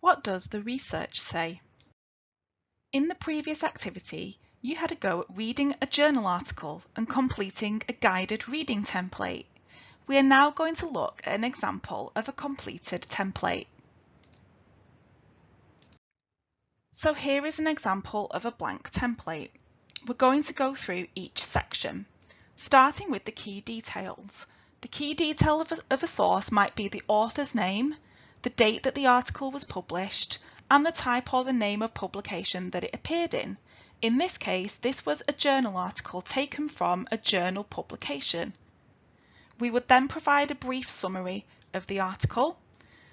What does the research say? In the previous activity, you had a go at reading a journal article and completing a guided reading template. We are now going to look at an example of a completed template. So here is an example of a blank template. We're going to go through each section, starting with the key details. The key detail of a source might be the author's name, the date that the article was published, and the type or the name of publication that it appeared in. In this case, this was a journal article taken from a journal publication. We would then provide a brief summary of the article.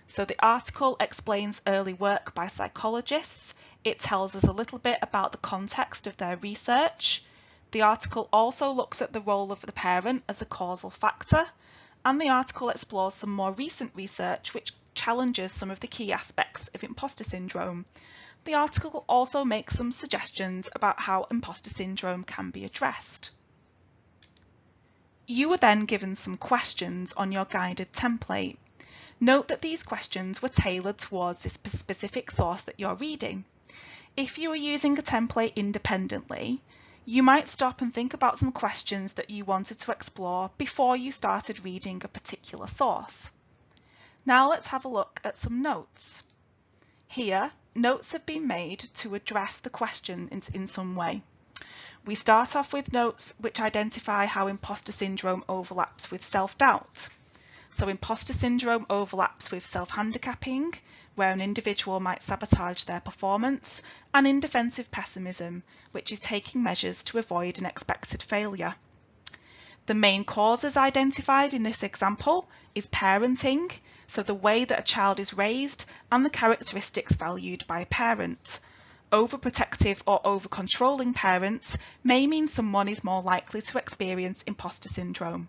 So the article explains early work by psychologists. It tells us a little bit about the context of their research. The article also looks at the role of the parent as a causal factor, and the article explores some more recent research which challenges some of the key aspects of imposter syndrome. The article also makes some suggestions about how imposter syndrome can be addressed. You were then given some questions on your guided template. Note that these questions were tailored towards this specific source that you're reading. If you were using a template independently, you might stop and think about some questions that you wanted to explore before you started reading a particular source. Now let's have a look at some notes. Here, notes have been made to address the question in some way. We start off with notes which identify how imposter syndrome overlaps with self-doubt. So imposter syndrome overlaps with self-handicapping, where an individual might sabotage their performance, and indefensive pessimism, which is taking measures to avoid an expected failure. The main causes identified in this example is parenting, so the way that a child is raised and the characteristics valued by a parent. Overprotective or over-controlling parents may mean someone is more likely to experience imposter syndrome.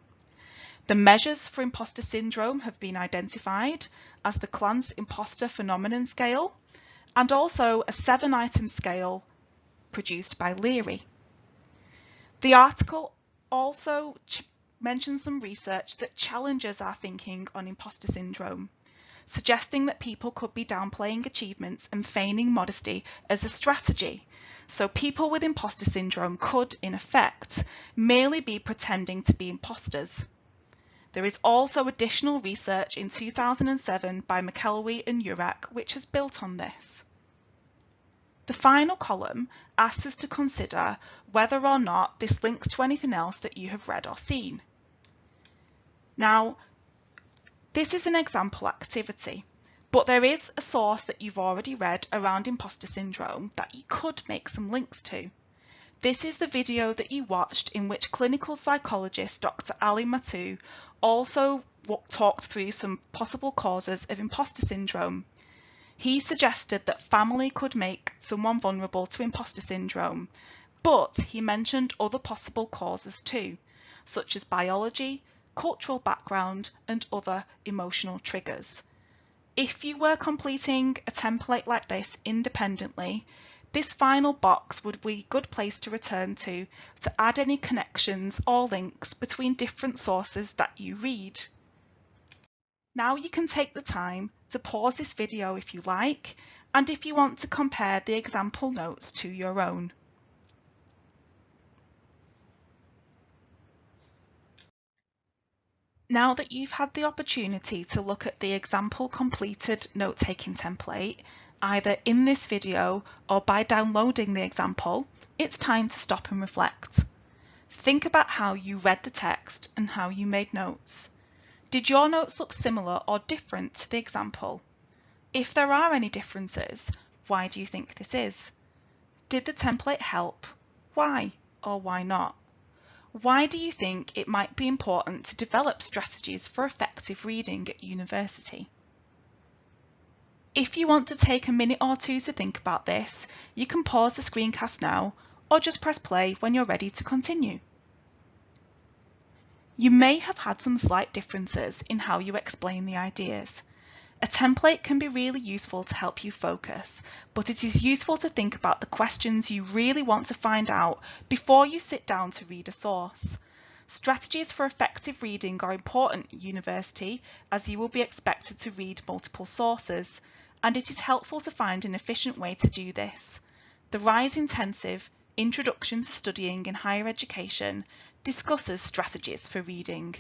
The measures for imposter syndrome have been identified as the Clance Imposter Phenomenon Scale and also a 7-item scale produced by Leary. The article also mentions some research that challenges our thinking on imposter syndrome, suggesting that people could be downplaying achievements and feigning modesty as a strategy. So people with imposter syndrome could, in effect, merely be pretending to be imposters. There is also additional research in 2007 by McElwee and Urach which has built on this. The final column asks us to consider whether or not this links to anything else that you have read or seen. Now, this is an example activity, but there is a source that you've already read around imposter syndrome that you could make some links to. This is the video that you watched in which clinical psychologist Dr. Ali Mattu also talked through some possible causes of imposter syndrome. He suggested that family could make someone vulnerable to imposter syndrome, but he mentioned other possible causes too, such as biology, cultural background, and other emotional triggers. If you were completing a template like this independently, this final box would be a good place to return to add any connections or links between different sources that you read. Now you can take the time to pause this video if you like, and if you want to compare the example notes to your own. Now that you've had the opportunity to look at the example completed note-taking template, either in this video or by downloading the example, it's time to stop and reflect. Think about how you read the text and how you made notes. Did your notes look similar or different to the example? If there are any differences, why do you think this is? Did the template help? Why or why not? Why do you think it might be important to develop strategies for effective reading at university? If you want to take a minute or two to think about this, you can pause the screencast now or just press play when you're ready to continue. You may have had some slight differences in how you explain the ideas. A template can be really useful to help you focus, but it is useful to think about the questions you really want to find out before you sit down to read a source. Strategies for effective reading are important at university as you will be expected to read multiple sources, and it is helpful to find an efficient way to do this. The RISE Intensive Introduction to Studying in Higher Education discusses strategies for reading.